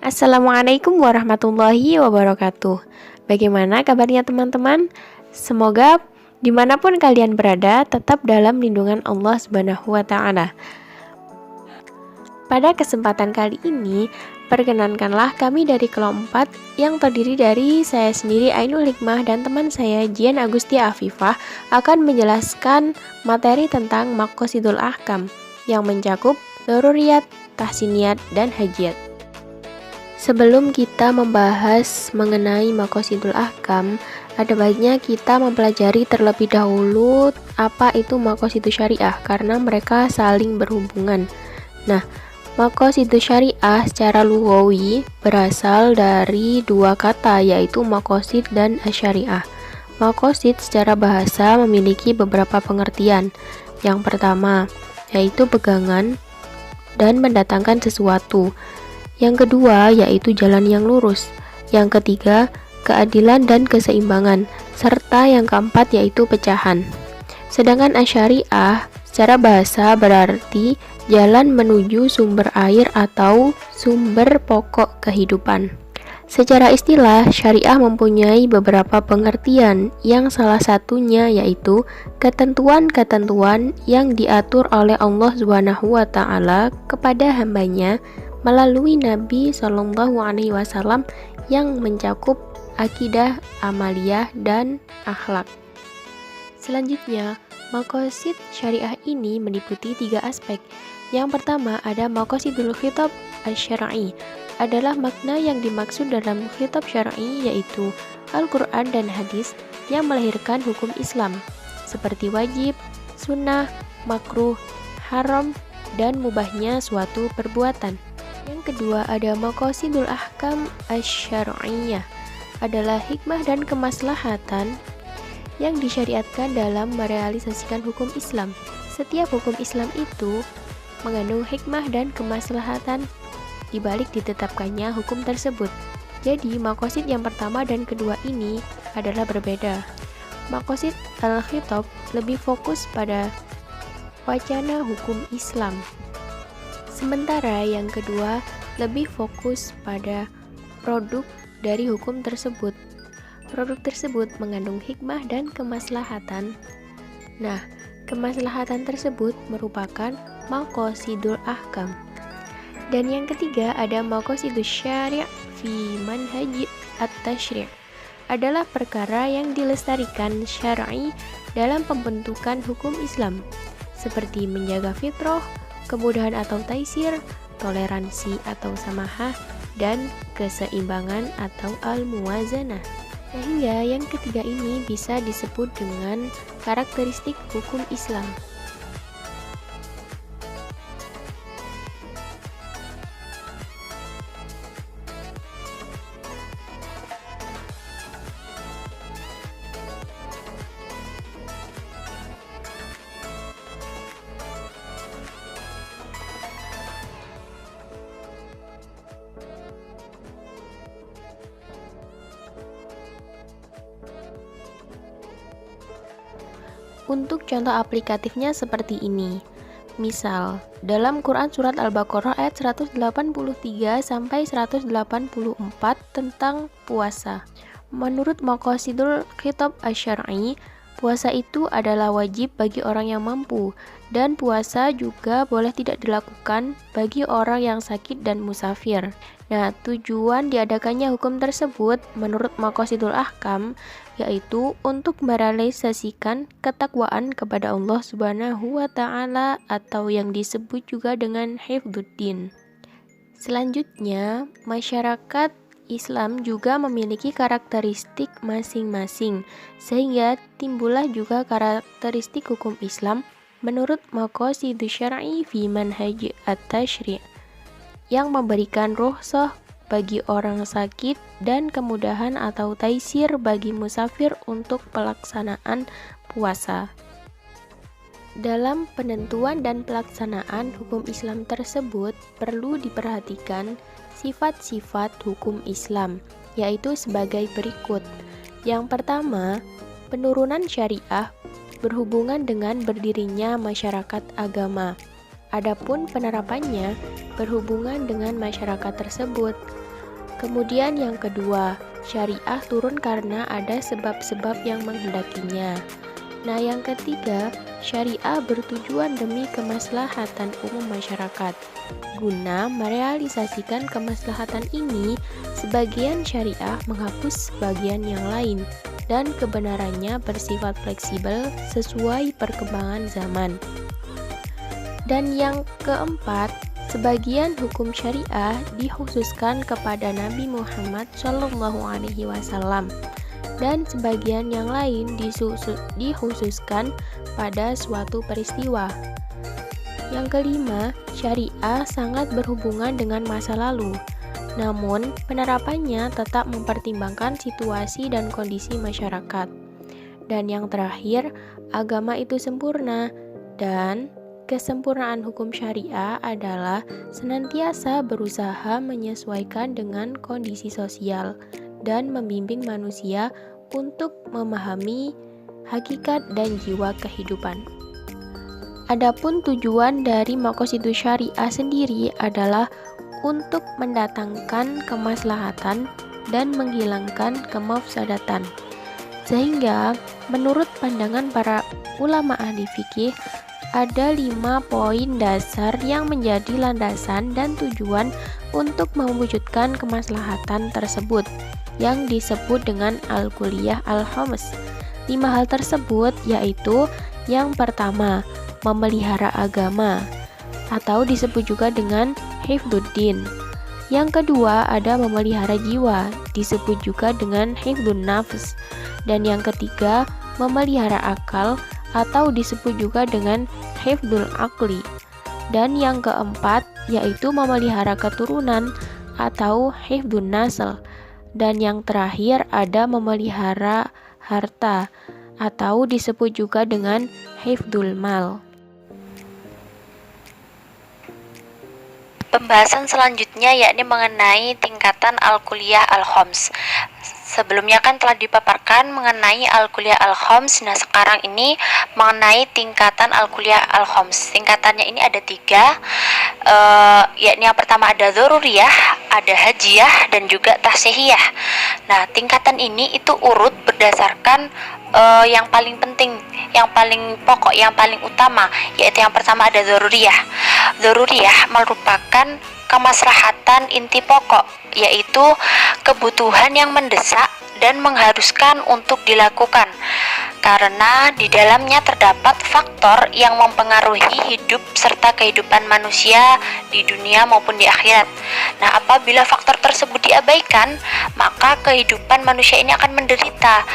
Assalamualaikum warahmatullahi wabarakatuh. Bagaimana kabarnya teman-teman? Semoga dimanapun kalian berada tetap dalam lindungan Allah Subhanahu wa Ta'ala. Pada kesempatan kali ini, perkenankanlah kami dari kelompok 4 yang terdiri dari saya sendiri Ainul Hikmah dan teman saya Jian Agustia Afifah akan menjelaskan materi tentang Maqasidul Ahkam yang mencakup Daruriyat, Tahsiniyat, dan Hajiat. Sebelum kita membahas mengenai Maqasidul Ahkam, ada baiknya kita mempelajari terlebih dahulu apa itu Maqasidus Syariah karena mereka saling berhubungan. Nah, Maqasidus Syariah secara lughawi berasal dari dua kata yaitu maqasid dan asyariah. Maqasid secara bahasa memiliki beberapa pengertian. Yang pertama, yaitu pegangan dan mendatangkan sesuatu. Yang kedua, yaitu jalan yang lurus. Yang ketiga, keadilan dan keseimbangan. Serta yang keempat, yaitu pecahan. Sedangkan asyariah secara bahasa berarti jalan menuju sumber air atau sumber pokok kehidupan. Secara istilah, syariah mempunyai beberapa pengertian yang salah satunya yaitu ketentuan-ketentuan yang diatur oleh Allah Subhanahu wa Ta'ala kepada hambanya melalui Nabi Shallallahu Alaihi Wasallam yang mencakup akidah, amaliyah, dan akhlak. Selanjutnya, maqasid syariah ini meliputi 3 aspek. Yang pertama ada maqasidul khitab asy-syar'i, adalah makna yang dimaksud dalam khitab syar'i yaitu Al-Quran dan hadis yang melahirkan hukum Islam seperti wajib, sunnah, makruh, haram, dan mubahnya suatu perbuatan. Yang kedua ada maqasidul ahkam asy-syar'iyyah, adalah hikmah dan kemaslahatan yang disyariatkan dalam merealisasikan hukum Islam. Setiap hukum Islam itu mengandung hikmah dan kemaslahatan di balik ditetapkannya hukum tersebut. Jadi maqasid yang pertama dan kedua ini adalah berbeda. Maqasid al-khitab lebih fokus pada wacana hukum Islam. Sementara yang kedua lebih fokus pada produk dari hukum tersebut. Produk tersebut mengandung hikmah dan kemaslahatan. Nah, kemaslahatan tersebut merupakan maqasidul ahkam. Dan yang ketiga ada maqasidus syari' fi manhaj at-tasyri', adalah perkara yang dilestarikan syar'i dalam pembentukan hukum Islam, seperti menjaga fitrah, kemudahan atau taisir, toleransi atau samahah, dan keseimbangan atau al-muwazanah. Sehingga yang ketiga ini bisa disebut dengan karakteristik hukum Islam. Untuk contoh aplikatifnya seperti ini. Misal, dalam Quran Surat Al-Baqarah ayat 183 sampai 184 tentang puasa. Menurut maqasidul khitab asy-syar'i, puasa itu adalah wajib bagi orang yang mampu, dan puasa juga boleh tidak dilakukan bagi orang yang sakit dan musafir. Nah, tujuan diadakannya hukum tersebut menurut maqasidul ahkam yaitu untuk merealisasikan ketakwaan kepada Allah Subhanahu wa Ta'ala atau yang disebut juga dengan hifdzuddin. Selanjutnya, masyarakat Islam juga memiliki karakteristik masing-masing, sehingga timbullah juga karakteristik hukum Islam menurut maqasidus syar'i fi manhaj at-tasyri' yang memberikan rukhsah bagi orang sakit dan kemudahan atau taisir bagi musafir untuk pelaksanaan puasa. Dalam penentuan dan pelaksanaan hukum Islam tersebut perlu diperhatikan sifat-sifat hukum Islam, yaitu sebagai berikut. Yang pertama, penurunan syariah berhubungan dengan berdirinya masyarakat agama. Adapun penerapannya berhubungan dengan masyarakat tersebut. Kemudian yang kedua, syariah turun karena ada sebab-sebab yang menghendakinya. Nah, yang ketiga, syariah bertujuan demi kemaslahatan umum masyarakat. Guna merealisasikan kemaslahatan ini, sebagian syariah menghapus sebagian yang lain, dan kebenarannya bersifat fleksibel sesuai perkembangan zaman. Dan yang keempat, sebagian hukum syariah dikhususkan kepada Nabi Muhammad SAW dan sebagian yang lain dikhususkan pada suatu peristiwa. Yang kelima, syariah sangat berhubungan dengan masa lalu. Namun, penerapannya tetap mempertimbangkan situasi dan kondisi masyarakat. Dan yang terakhir, agama itu sempurna dan kesempurnaan hukum syariah adalah senantiasa berusaha menyesuaikan dengan kondisi sosial dan membimbing manusia untuk memahami hakikat dan jiwa kehidupan. Adapun tujuan dari Maqasidus Syariah sendiri adalah untuk mendatangkan kemaslahatan dan menghilangkan kemafsadatan. Sehingga menurut pandangan para ulama ahli fikih, ada 5 poin dasar yang menjadi landasan dan tujuan untuk mewujudkan kemaslahatan tersebut yang disebut dengan Al-Kulliyah Al-Khams. 5 hal tersebut yaitu yang pertama, memelihara agama atau disebut juga dengan hifdzuddin. Yang kedua ada memelihara jiwa, disebut juga dengan hifdzun nafs. Dan yang ketiga, memelihara akal atau disebut juga dengan hifdzul aqli. Dan yang keempat yaitu memelihara keturunan atau hifdzun nasl. Dan yang terakhir ada memelihara harta atau disebut juga dengan hifdzul mal. Pembahasan selanjutnya yakni mengenai tingkatan Al-Kulliyah Al-Khams. Sebelumnya kan telah dipaparkan mengenai Al-Kulliyah Al-Khams. Nah, sekarang ini mengenai tingkatan Al-Kulliyah Al-Khams. Tingkatannya ini ada 3, yakni yang pertama ada dzururiyah, ada hajiyah, dan juga tahsihiyah. Nah, tingkatan ini itu urut berdasarkan yang paling penting, yang paling pokok, yang paling utama, yaitu yang pertama ada dzururiyah. Dzururiyah merupakan kemaslahatan inti pokok, yaitu kebutuhan yang mendesak dan mengharuskan untuk dilakukan karena di dalamnya terdapat faktor yang mempengaruhi hidup serta kehidupan manusia di dunia maupun di akhirat. Nah, apabila faktor tersebut diabaikan, maka kehidupan manusia ini akan menderita,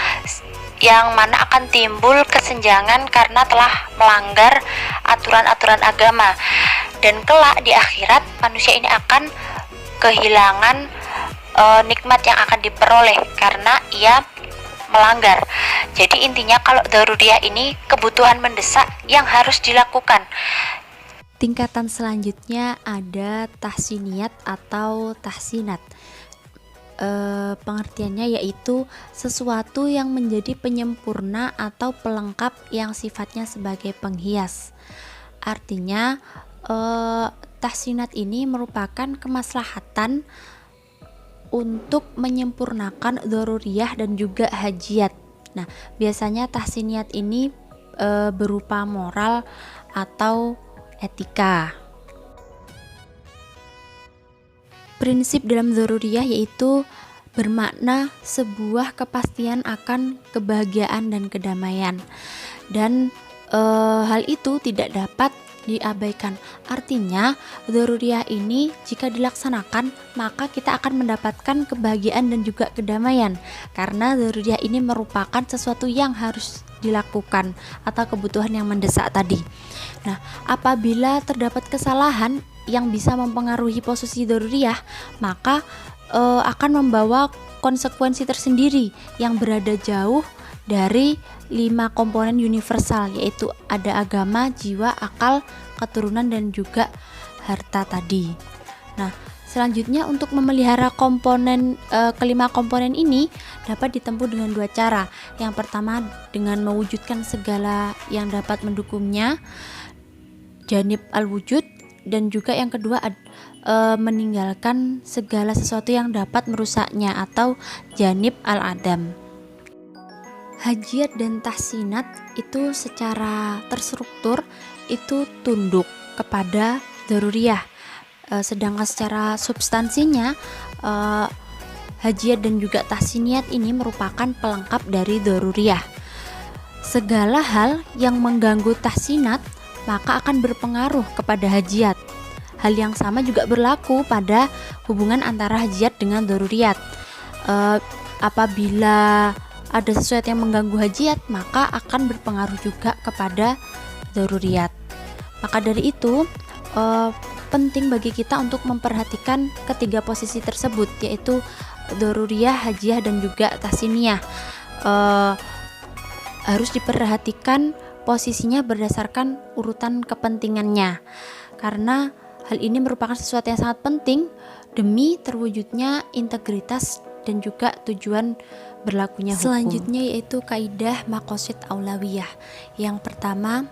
yang mana akan timbul kesenjangan karena telah melanggar aturan-aturan agama. Dan kelak di akhirat manusia ini akan kehilangan nikmat yang akan diperoleh karena ia melanggar. Jadi intinya kalau dzururiyah ini kebutuhan mendesak yang harus dilakukan. Tingkatan selanjutnya ada tahsiniyat atau tahsinat. Pengertiannya yaitu sesuatu yang menjadi penyempurna atau pelengkap yang sifatnya sebagai penghias. Artinya tahsinat ini merupakan kemaslahatan untuk menyempurnakan dzururiyah dan juga hajiyat. Nah, biasanya tahsiniyat ini berupa moral atau etika. Prinsip dalam dzururiyah yaitu bermakna sebuah kepastian akan kebahagiaan dan kedamaian, dan hal itu tidak dapat diabaikan. Artinya dzururiyah ini jika dilaksanakan maka kita akan mendapatkan kebahagiaan dan juga kedamaian, karena dzururiyah ini merupakan sesuatu yang harus dilakukan atau kebutuhan yang mendesak tadi. Nah, apabila terdapat kesalahan yang bisa mempengaruhi posisi dzururiyah, maka akan membawa konsekuensi tersendiri yang berada jauh dari 5 komponen universal, yaitu ada agama, jiwa, akal, keturunan, dan juga harta tadi. Nah, selanjutnya untuk memelihara kelima komponen ini dapat ditempuh dengan 2 cara. Yang pertama dengan mewujudkan segala yang dapat mendukungnya, janib al-wujud, dan juga yang kedua meninggalkan segala sesuatu yang dapat merusaknya atau janib al-adam. Hajiat dan tahsinat itu secara terstruktur itu tunduk kepada daruriyah, sedangkan secara substansinya hajiat dan juga tahsiniyat ini merupakan pelengkap dari daruriyah. Segala hal yang mengganggu tahsinat maka akan berpengaruh kepada hajiat. Hal yang sama juga berlaku pada hubungan antara hajiat dengan daruriyat. Apabila ada sesuatu yang mengganggu hajiat, maka akan berpengaruh juga kepada daruriyat. Maka dari itu, penting bagi kita untuk memperhatikan ketiga posisi tersebut, yaitu daruriyah, hajiah, dan juga tahsiniyah. Harus diperhatikan posisinya berdasarkan urutan kepentingannya, karena hal ini merupakan sesuatu yang sangat penting demi terwujudnya integritas dan juga tujuan berlakunya hukum. Selanjutnya yaitu kaidah maqasid aulawiyah. Yang pertama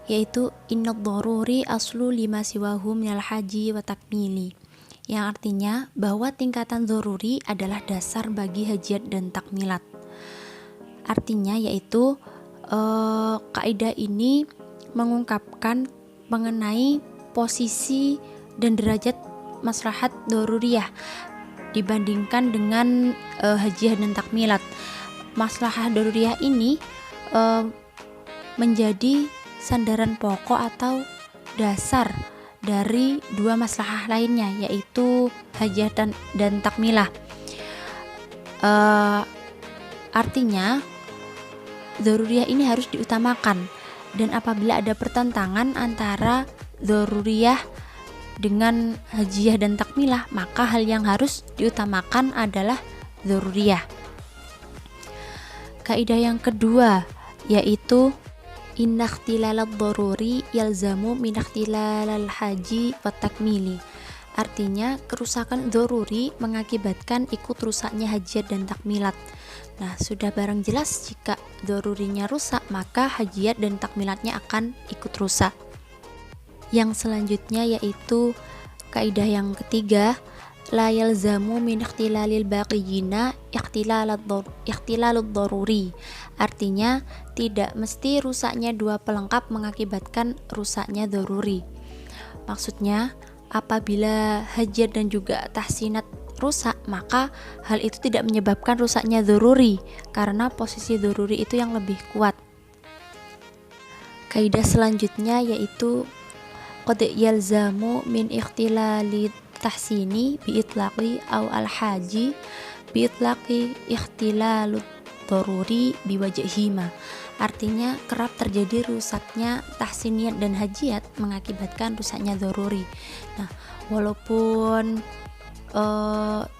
yaitu innad daruri aslu lima siwahu minal haji wa takmili, yang artinya bahwa tingkatan daruri adalah dasar bagi hajiat dan takmilat. Artinya yaitu kaidah ini mengungkapkan mengenai posisi dan derajat maslahat daruriyah dibandingkan dengan hajiah dan takmilat. Maslahah daruriyah ini menjadi sandaran pokok atau dasar dari dua maslahah lainnya, yaitu hajiah dan takmilah. Artinya daruriyah ini harus diutamakan, dan apabila ada pertentangan antara daruriyah dengan hajiah dan takmilah, maka hal yang harus diutamakan adalah daruriyah. Kaidah yang kedua yaitu inna ikhtilalad daruri yalzamu min ikhtilalal haji wa takmili. Artinya kerusakan daruri mengakibatkan ikut rusaknya hajiat dan takmilat. Nah, sudah barang jelas jika darurinya rusak, maka hajiat dan takmilatnya akan ikut rusak. Yang selanjutnya yaitu kaidah yang ketiga, la yalzamu min ikhtilalil baqiyina ikhtilalud daruri. Artinya tidak mesti rusaknya dua pelengkap mengakibatkan rusaknya daruri. Maksudnya apabila hajiat dan juga tahsinat rusak, maka hal itu tidak menyebabkan rusaknya daruri, karena posisi daruri itu yang lebih kuat. Kaidah selanjutnya yaitu qad yalzamu min ikhtilali tahsini bi itlaqi aw al haji bi itlaqi ikhtilalud daruri bi wajhihima. Artinya kerap terjadi rusaknya tahsiniyat dan hajiat mengakibatkan rusaknya daruri. Nah, walaupun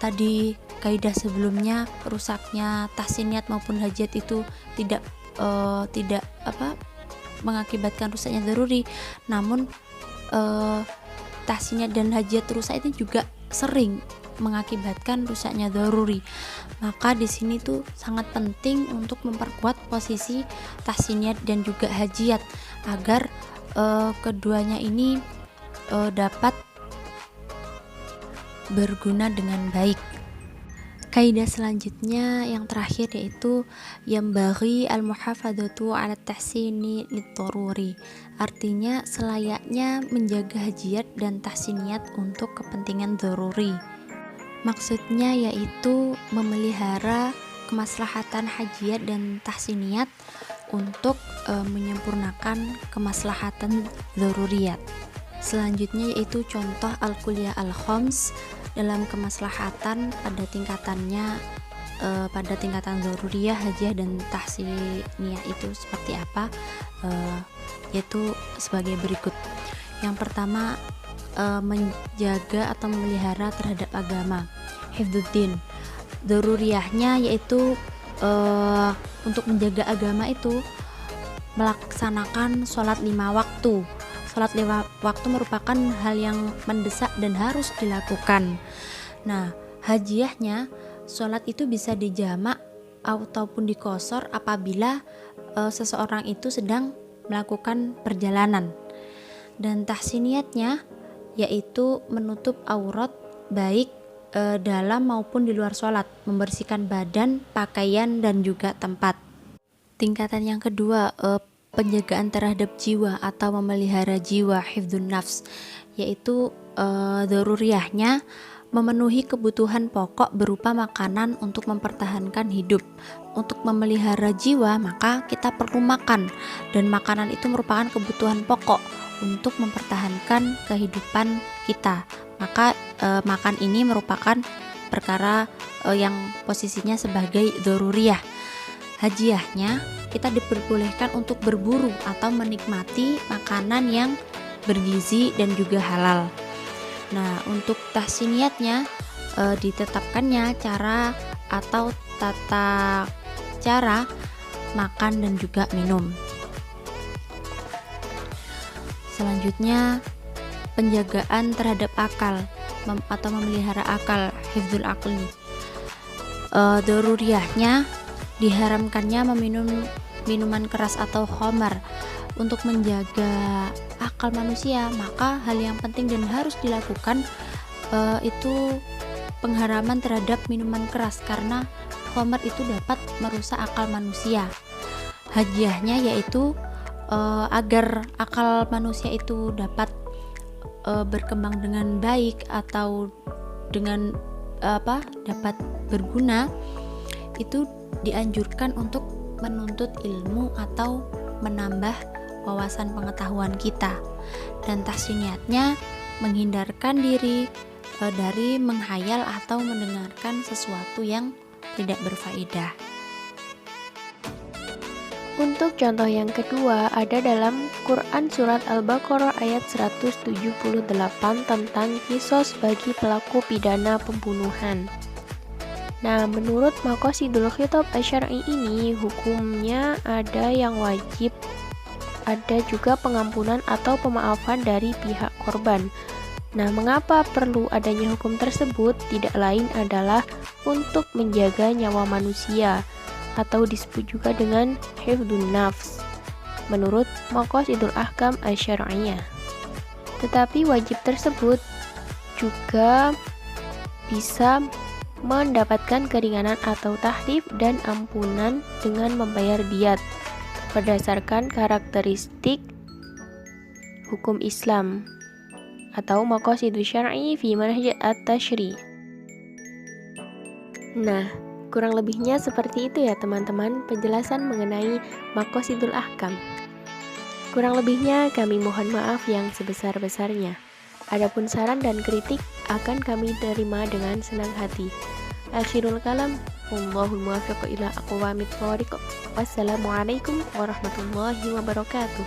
tadi kaidah sebelumnya rusaknya tahsiniyat maupun hajiat itu tidak mengakibatkan rusaknya daruri, namun tahsiniyat dan hajiat rusak itu juga sering mengakibatkan rusaknya daruri. Maka di sini tuh sangat penting untuk memperkuat posisi tahsiniyat dan juga hajiat agar keduanya ini dapat berguna dengan baik. Kaidah selanjutnya yang terakhir yaitu yambaghi al-muhafadzatu 'ala tahsini lit-daruri. Artinya selayaknya menjaga hajiat dan tahsiniyat untuk kepentingan daruri. Maksudnya yaitu memelihara kemaslahatan hajiat dan tahsiniyat untuk menyempurnakan kemaslahatan daruriyat. Selanjutnya yaitu contoh al-kulliyah al-khams dalam kemaslahatan pada tingkatannya, pada tingkatan daruriyah, hajiah, dan tahsiniyah itu seperti apa, yaitu sebagai berikut. Yang pertama, menjaga atau memelihara terhadap agama, hifdzuddin. Daruriyahnya yaitu untuk menjaga agama itu melaksanakan sholat 5 waktu. Sholat 5 waktu merupakan hal yang mendesak dan harus dilakukan. Nah, hajiahnya sholat itu bisa dijamak ataupun dikosor apabila seseorang itu sedang melakukan perjalanan. Dan tahsiniyatnya yaitu menutup aurat baik dalam maupun di luar sholat, membersihkan badan, pakaian, dan juga tempat. Tingkatan yang kedua, penjagaan terhadap jiwa atau memelihara jiwa, hifdzun nafs, yaitu daruriyahnya memenuhi kebutuhan pokok berupa makanan untuk mempertahankan hidup. Untuk memelihara jiwa, maka kita perlu makan, dan makanan itu merupakan kebutuhan pokok untuk mempertahankan kehidupan kita. Maka makan ini merupakan perkara yang posisinya sebagai daruriyah. Hajiyahnya, kita diperbolehkan untuk berburu atau menikmati makanan yang bergizi dan juga halal. Nah, untuk tahsiniyatnya, ditetapkannya cara atau tata cara makan dan juga minum. Selanjutnya, penjagaan terhadap akal atau memelihara akal, hifdzul aqli. Daruriyahnya, diharamkannya meminum minuman keras atau khamar untuk menjaga akal manusia. Maka hal yang penting dan harus dilakukan itu pengharaman terhadap minuman keras, karena khamar itu dapat merusak akal manusia. Hajiyahnya yaitu agar akal manusia itu dapat berkembang dengan baik atau dengan dapat berguna, itu dianjurkan untuk menuntut ilmu atau menambah wawasan pengetahuan kita. Dan tahsiniyatnya menghindarkan diri dari menghayal atau mendengarkan sesuatu yang tidak berfaedah. Untuk contoh yang kedua ada dalam Quran Surat Al-Baqarah ayat 178 tentang kisos bagi pelaku pidana pembunuhan. Nah, menurut maqasidul khitab asy-syar'i ini hukumnya ada yang wajib, ada juga pengampunan atau pemaafan dari pihak korban. Nah, mengapa perlu adanya hukum tersebut? Tidak lain adalah untuk menjaga nyawa manusia, atau disebut juga dengan hifdzun nafs menurut maqasidul ahkam asy-syar'iyyah. Tetapi wajib tersebut juga bisa mendapatkan keringanan atau tahrif dan ampunan dengan membayar diyat berdasarkan karakteristik hukum Islam atau maqasidul syar'i fi manhaj at-tasyri'. Nah, kurang lebihnya seperti itu ya teman-teman, penjelasan mengenai maqasidul ahkam. Kurang lebihnya kami mohon maaf yang sebesar-besarnya. Adapun saran dan kritik akan kami terima dengan senang hati. Akhirul kalam, wallahul muwaffiq ila aqwamit thoriq. Wassalamualaikum warahmatullahi wabarakatuh.